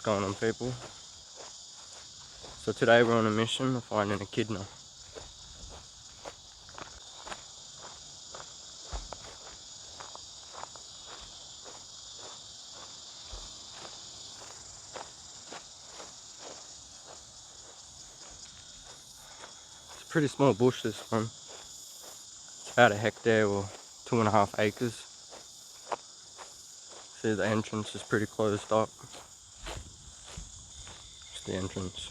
going on, people? So today we're on a mission to find an echidna. It's a pretty small bush, this one. It's about a hectare or 2.5 acres. See, the entrance is pretty closed up. It's the entrance.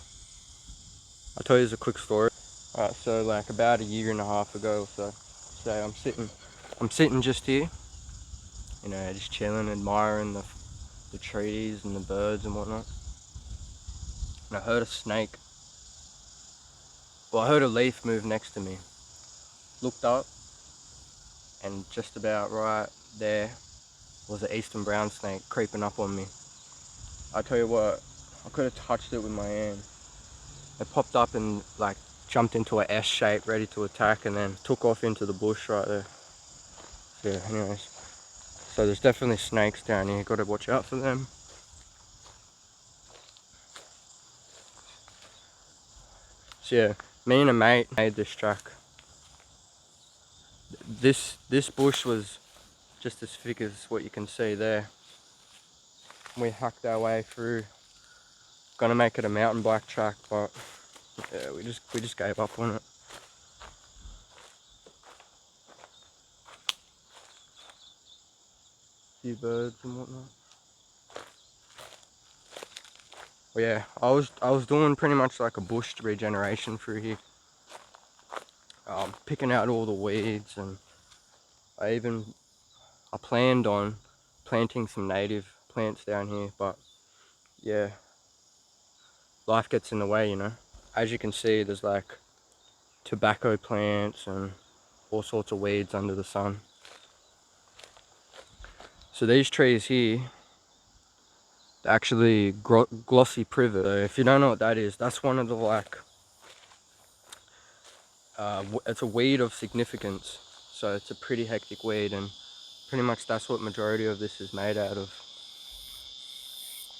I'll tell you a quick story. Alright, so like about a year and a half ago or so, I'm sitting just here, you know, just chilling, admiring the trees and the birds and whatnot. And I heard a snake. Well, I heard a leaf move next to me. Looked up, and just about right there was an eastern brown snake creeping up on me. I tell you what, I could have touched it with my hand. It popped up and like jumped into an S shape, ready to attack, and then took off into the bush right there. So yeah, anyways, so there's definitely snakes down here. Got to watch out for them. So yeah, me and a mate made this track. This bush was just as thick as what you can see there. We hacked our way through. Gonna make it a mountain bike track, but yeah, we just gave up on it. Few birds and whatnot. Well, yeah, I was doing pretty much like a bush regeneration through here. Picking out all the weeds, and I planned on planting some native plants down here, but yeah, life gets in the way, you know. As you can see, there's like tobacco plants and all sorts of weeds under the sun. So these trees here, they're actually glossy privet. So if you don't know what that is, that's one of the like, it's a weed of significance. So it's a pretty hectic weed, and pretty much that's what majority of this is made out of.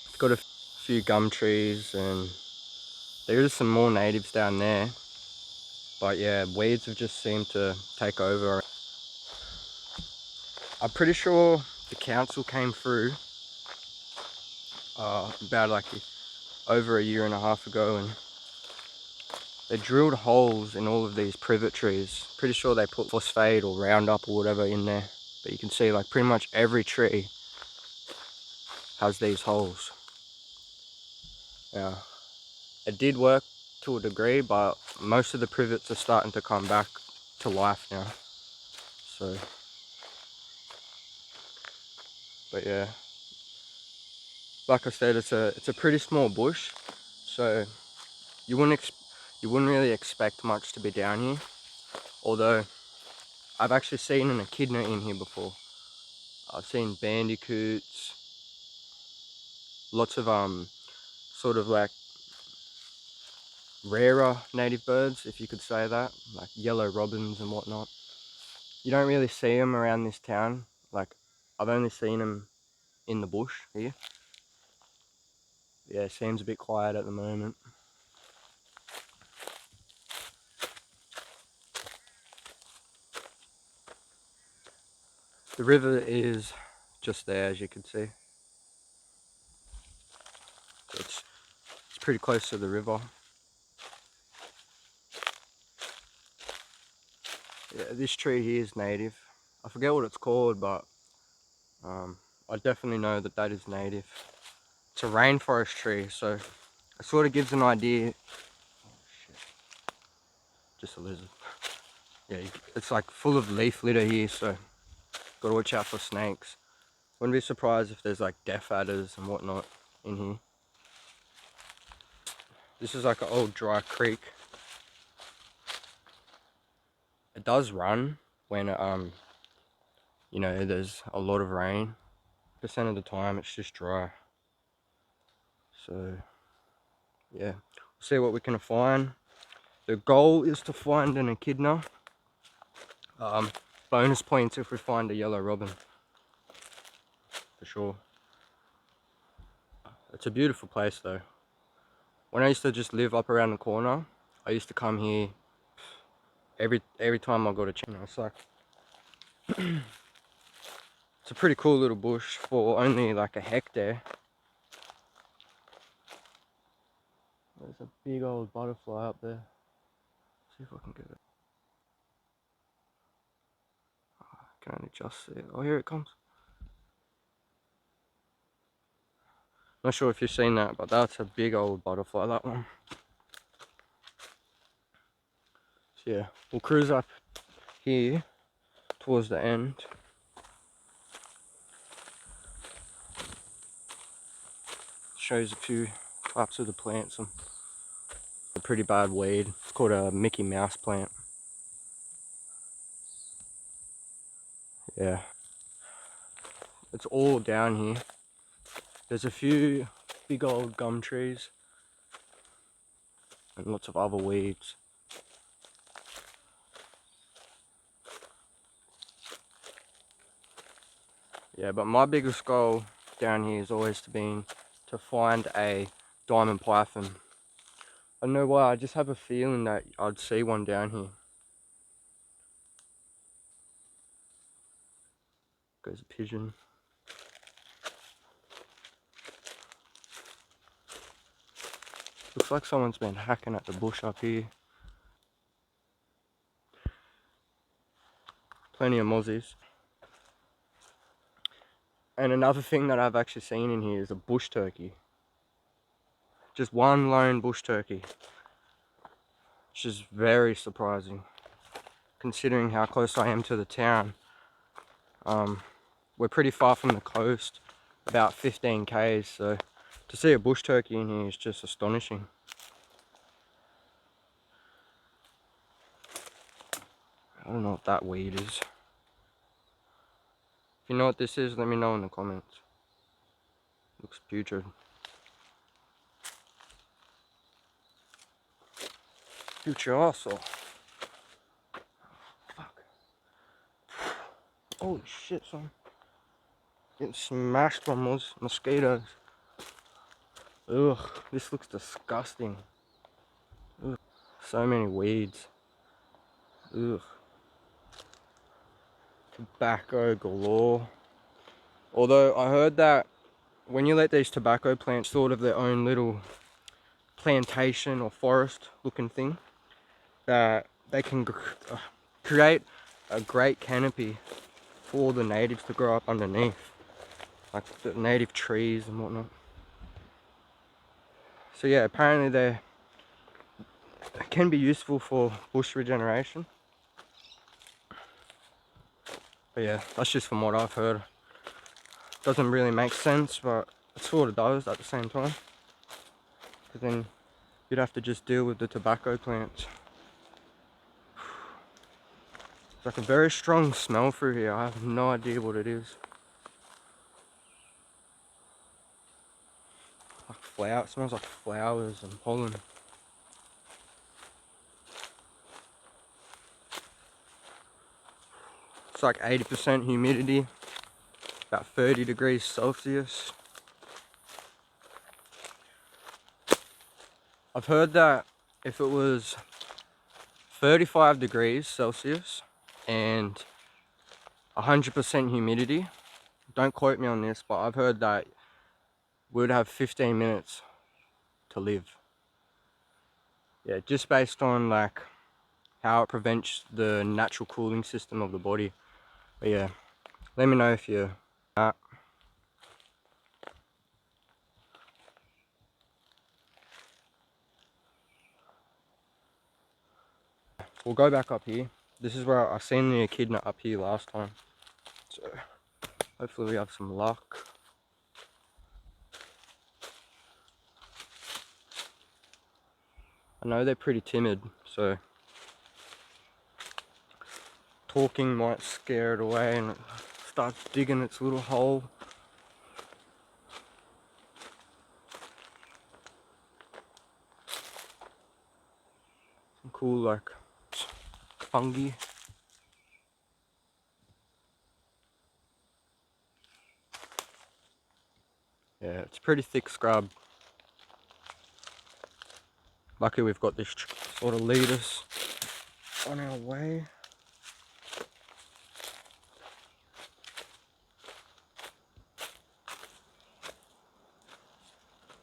It's got a few gum trees, and there is some more natives down there. But yeah, weeds have just seemed to take over. I'm pretty sure the council came through about like over a year and a half ago, and they drilled holes in all of these privet trees. Pretty sure they put phosphate or Roundup or whatever in there. But you can see like pretty much every tree has these holes. Yeah, it did work to a degree, but most of the privets are starting to come back to life now. So, but yeah, like I said, it's a pretty small bush, so you wouldn't really expect much to be down here. Although I've actually seen an echidna in here before. I've seen bandicoots, lots of sort of like rarer native birds, if you could say that, like yellow robins and whatnot. You don't really see them around this town. Like, I've only seen them in the bush here. Yeah, it seems a bit quiet at the moment. The river is just there, as you can see. It's pretty close to the river. Yeah, this tree here is native. I forget what it's called, but I definitely know that that is native. It's a rainforest tree, so it sort of gives an idea. Oh shit, just a lizard. Yeah, it's like full of leaf litter here, so gotta watch out for snakes. Wouldn't be surprised if there's like death adders and whatnot in here. This is like an old dry creek. It does run when you know, there's a lot of rain. % of the time it's just dry. So yeah, we'll see what we can find. The goal is to find an echidna. Bonus points if we find a yellow robin, for sure. It's a beautiful place though. When I used to just live up around the corner, I used to come here every time I got a chance. It's like it's a pretty cool little bush for only like a hectare. There's a big old butterfly up there. See if I can get it. I can only just see it. Oh, here it comes. Not sure if you've seen that, but that's a big old butterfly, that one. So yeah, we'll cruise up here towards the end. Shows a few types of the plants. Some a pretty bad weed. It's called a Mickey Mouse plant. Yeah, it's all down here. There's a few big old gum trees and lots of other weeds. Yeah, but my biggest goal down here has always been to find a diamond python. I don't know why, I just have a feeling that I'd see one down here. Goes a pigeon. Looks like someone's been hacking at the bush up here. Plenty of mozzies. And another thing that I've actually seen in here is a bush turkey. Just one lone bush turkey. Which is very surprising, considering how close I am to the town. We're pretty far from the coast, about 15 k's, so to see a bush turkey in here is just astonishing. I don't know what that weed is. If you know what this is, let me know in the comments. Looks putrid. Future also. Fuck. Holy shit, son. Getting smashed by mosquitoes. Ugh, this looks disgusting. Ugh. So many weeds. Ugh. Tobacco galore. Although I heard that when you let these tobacco plants sort of their own little plantation or forest looking thing, that they can create a great canopy for all the natives to grow up underneath, like the native trees and whatnot. So yeah, apparently they can be useful for bush regeneration. But yeah, that's just from what I've heard. Doesn't really make sense, but it sort of does at the same time. Because then you'd have to just deal with the tobacco plants. It's like a very strong smell through here. I have no idea what it is. Like flower, it smells like flowers and pollen. It's like 80% humidity, about 30 degrees Celsius. I've heard that if it was 35 degrees Celsius and 100% humidity, don't quote me on this, but I've heard that we'd have 15 minutes to live. Yeah, just based on like how it prevents the natural cooling system of the body. But yeah, let me know if you're We'll go back up here. This is where I seen the echidna up here last time. So hopefully we have some luck. I know they're pretty timid, so talking might scare it away and it starts digging its little hole. Some cool like fungi. Yeah, It's pretty thick scrub. Lucky we've got this sort of lead us on our way.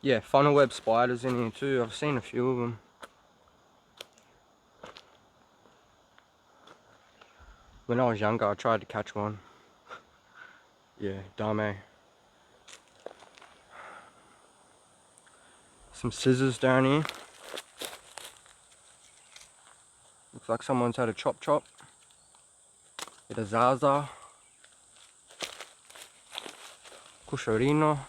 Yeah, funnel web spiders in here too. I've seen a few of them. When I was younger, I tried to catch one. Yeah, dumb, eh? Some scissors down here. Looks like someone's had a chop. Bit of zaza. Cushorino.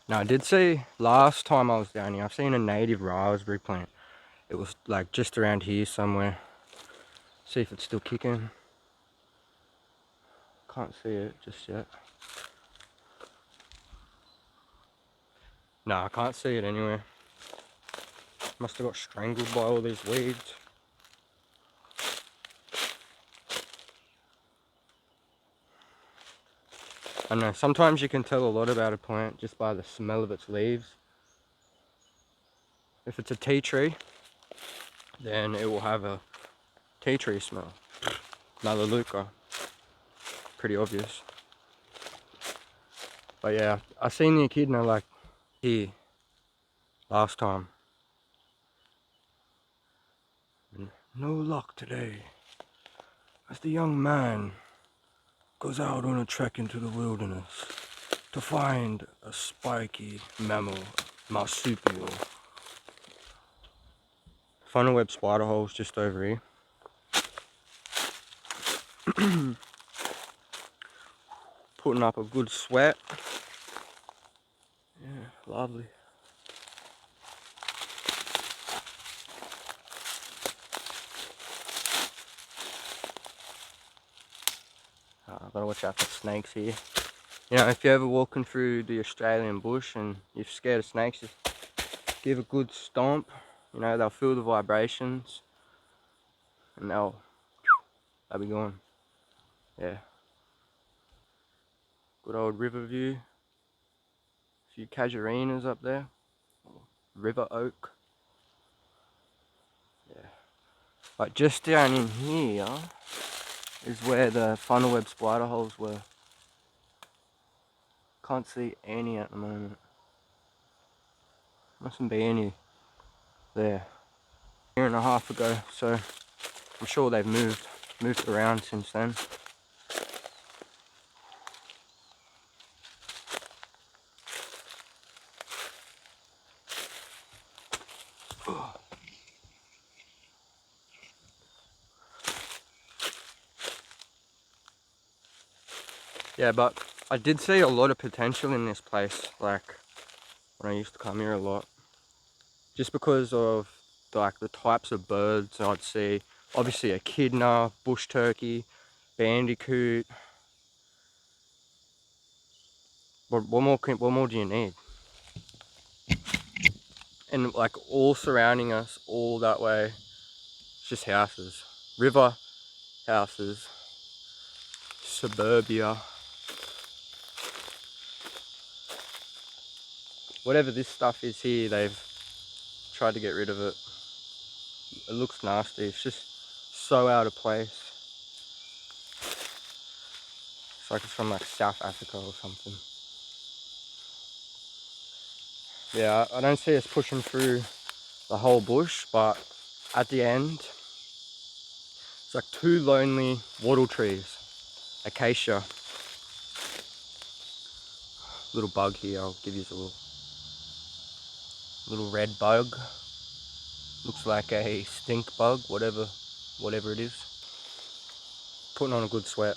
Now I did see, last time I was down here, I've seen a native raspberry plant. It was like just around here somewhere. See if it's still kicking. Can't see it just yet. No, I can't see it anywhere. Must have got strangled by all these weeds. I know, sometimes you can tell a lot about a plant just by the smell of its leaves. If it's a tea tree, then it will have a tea tree smell. Melaleuca. Pretty obvious. But yeah, I seen the echidna like here last time. No luck today, as the young man goes out on a trek into the wilderness to find a spiky mammal marsupial. Funnel web spider holes just over here. Putting up a good sweat. Yeah, lovely. Gotta watch out for snakes here. You know, if you're ever walking through the Australian bush and you're scared of snakes, just give a good stomp. You know, they'll feel the vibrations and they'll be gone. Yeah. Good old river view. A few casuarinas up there. River oak. Yeah. But just down in here is where the funnel web spider holes were. Can't see any at the moment. Mustn't be any there. A year and a half ago, so I'm sure they've moved around since then. Yeah, but I did see a lot of potential in this place, like when I used to come here a lot. Just because of the types of birds I'd see. Obviously echidna, bush turkey, bandicoot. What more do you need? And like all surrounding us, all that way, it's just houses. River, houses, suburbia. Whatever this stuff is here, they've tried to get rid of it. It looks nasty. It's just so out of place. It's like it's from like South Africa or something. Yeah, I don't see us pushing through the whole bush, but at the end, it's like two lonely wattle trees. Acacia. Little bug here, I'll give you a little red bug. Looks like a stink bug, whatever it is. Putting on a good sweat,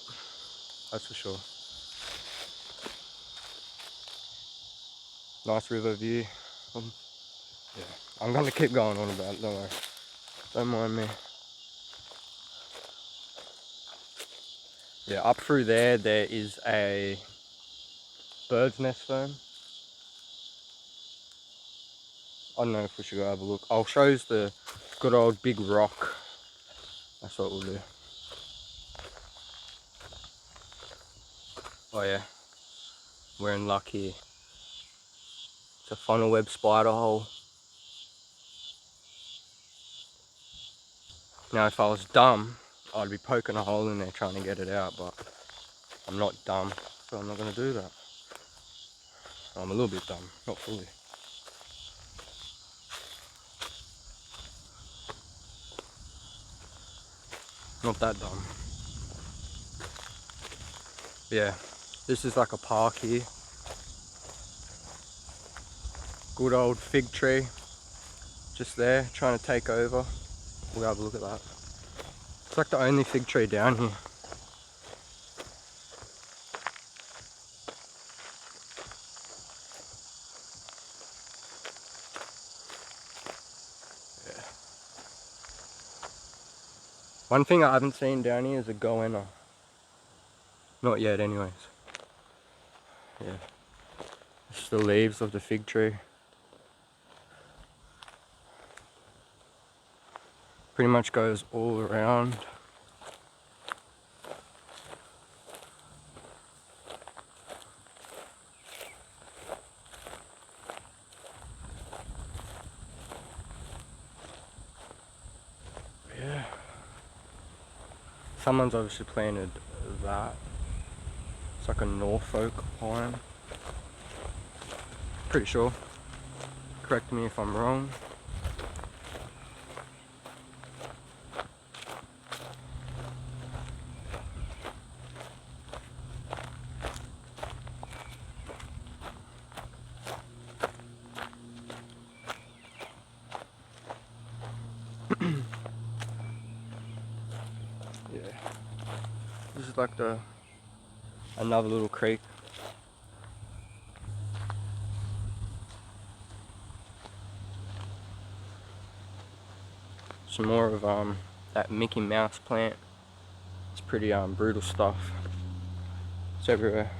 that's for sure. Nice river view. Yeah, I'm gonna keep going on about it, don't worry. Don't mind me. Yeah, up through there, there is a bird's nest fern. I don't know if we should go have a look. I'll show you the good old big rock. That's what we'll do. Oh yeah, we're in luck here. It's a funnel web spider hole. Now if I was dumb, I'd be poking a hole in there trying to get it out, but I'm not dumb, so I'm not going to do that. I'm a little bit dumb, not fully. Not that dumb. Yeah, this is like a park here. Good old fig tree, just there, trying to take over. We'll have a look at that. It's like the only fig tree down here. Yeah. One thing I haven't seen down here is a goanna. Not yet anyways. Yeah. It's the leaves of the fig tree. Pretty much goes all around. Yeah. Someone's obviously planted that. It's like a Norfolk pine. Pretty sure. Correct me if I'm wrong. Yeah. This is like another little creek. Some more of that Mickey Mouse plant. It's pretty brutal stuff. It's everywhere.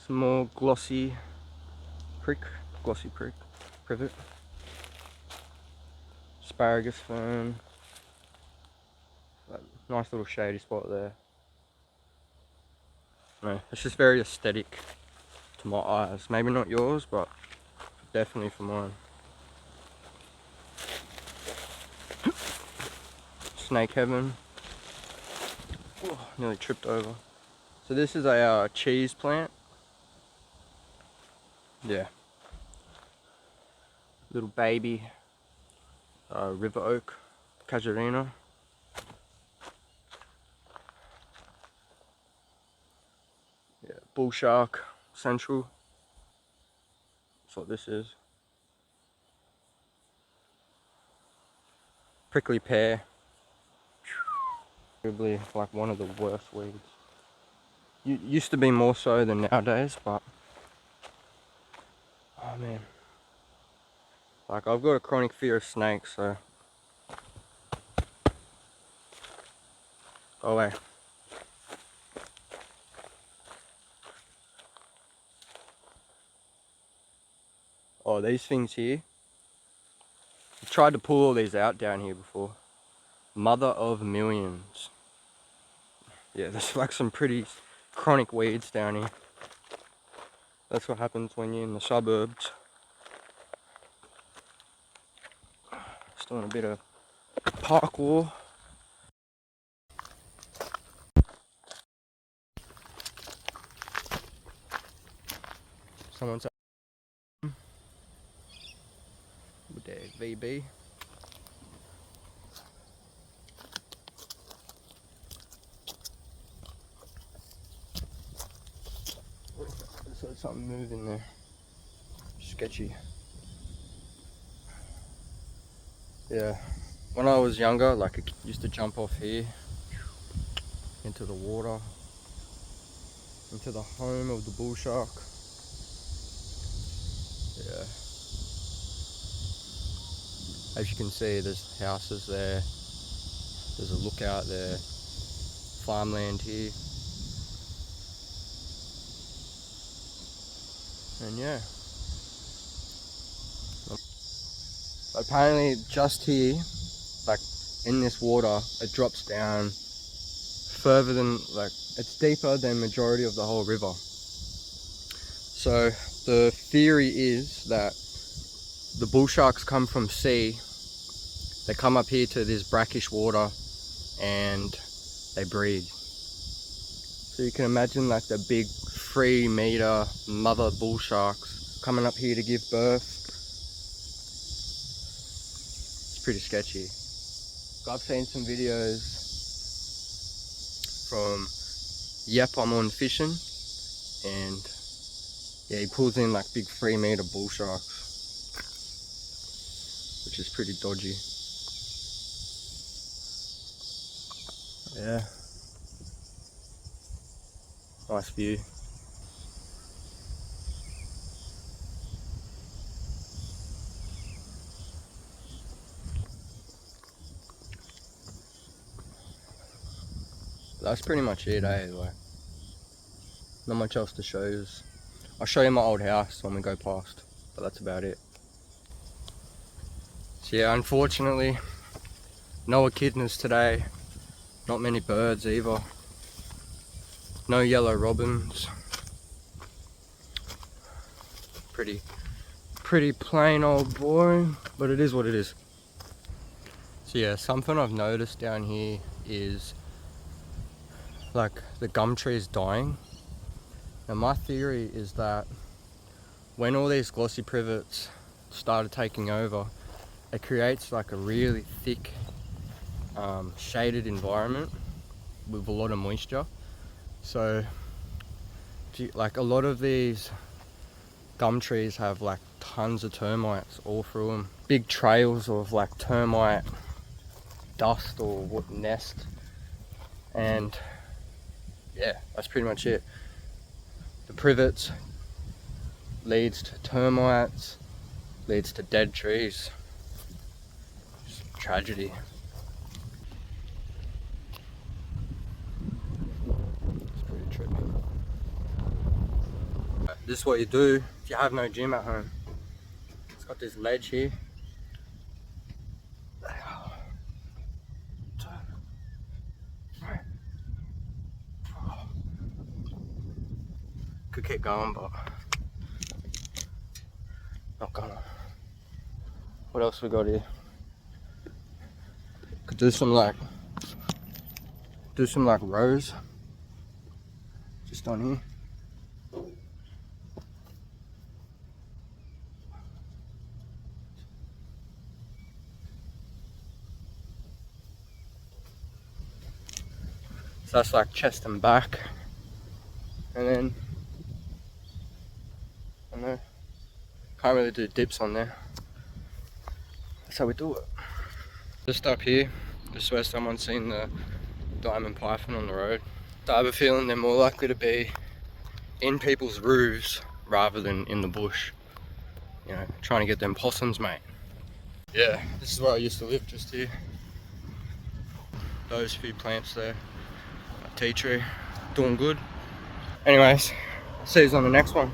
Some more glossy privet. Asparagus fern. That nice little shady spot there. No, it's just very aesthetic to my eyes. Maybe not yours, but definitely for mine. Snake heaven. Oh, nearly tripped over. So this is a cheese plant. Yeah. Little baby river oak, casuarina. Yeah, bull shark central. That's what this is. Prickly pear. Probably like one of the worst weeds. Used to be more so than nowadays, but oh man, like I've got a chronic fear of snakes, so go away. Oh, these things here. I tried to pull all these out down here before. Mother of millions. Yeah, there's like some pretty chronic weeds down here. That's what happens when you're in the suburbs. Just doing a bit of parkour. Someone's with their VB. So there's something moving there. Sketchy. Yeah. When I was younger, like I used to jump off here into the water. into the home of the bull shark. Yeah. As you can see, there's houses there. There's a lookout there. Farmland here. And yeah. Apparently just here, like in this water, it drops down further than, like, it's deeper than majority of the whole river. So the theory is that the bull sharks come from sea, they come up here to this brackish water and they breed. So you can imagine like the big 3-meter mother bull sharks coming up here to give birth. It's pretty sketchy. I've seen some videos from Yep I'm on fishing, and yeah, he pulls in like big 3-meter bull sharks, which is pretty dodgy. Yeah, nice view. That's pretty much it, eh? Like, not much else to show you. I'll show you my old house when we go past, but that's about it. So yeah, unfortunately, no echidnas today. Not many birds either. No yellow robins. Pretty plain old boring, but it is what it is. So yeah, something I've noticed down here is like the gum tree is dying. Now my theory is that when all these glossy privets started taking over, it creates like a really thick shaded environment with a lot of moisture. So like a lot of these gum trees have like tons of termites all through them. Big trails of like termite dust or what nest. And yeah, that's pretty much it. The privets leads to termites, leads to dead trees. Just tragedy. It's pretty trippy. This is what you do if you have no gym at home. It's got this ledge here. Could keep going, but not gonna. What else we got here? Could do some like rows just on here. So that's like chest and back, and then I know can't really do dips on there. That's how we do it. Just up here, just where someone's seen the diamond python on the road. So I have a feeling they're more likely to be in people's roofs rather than in the bush. You know, trying to get them possums, mate. Yeah, this is where I used to live, just here. Those few plants there. A tea tree, doing good. Anyways, see you on the next one.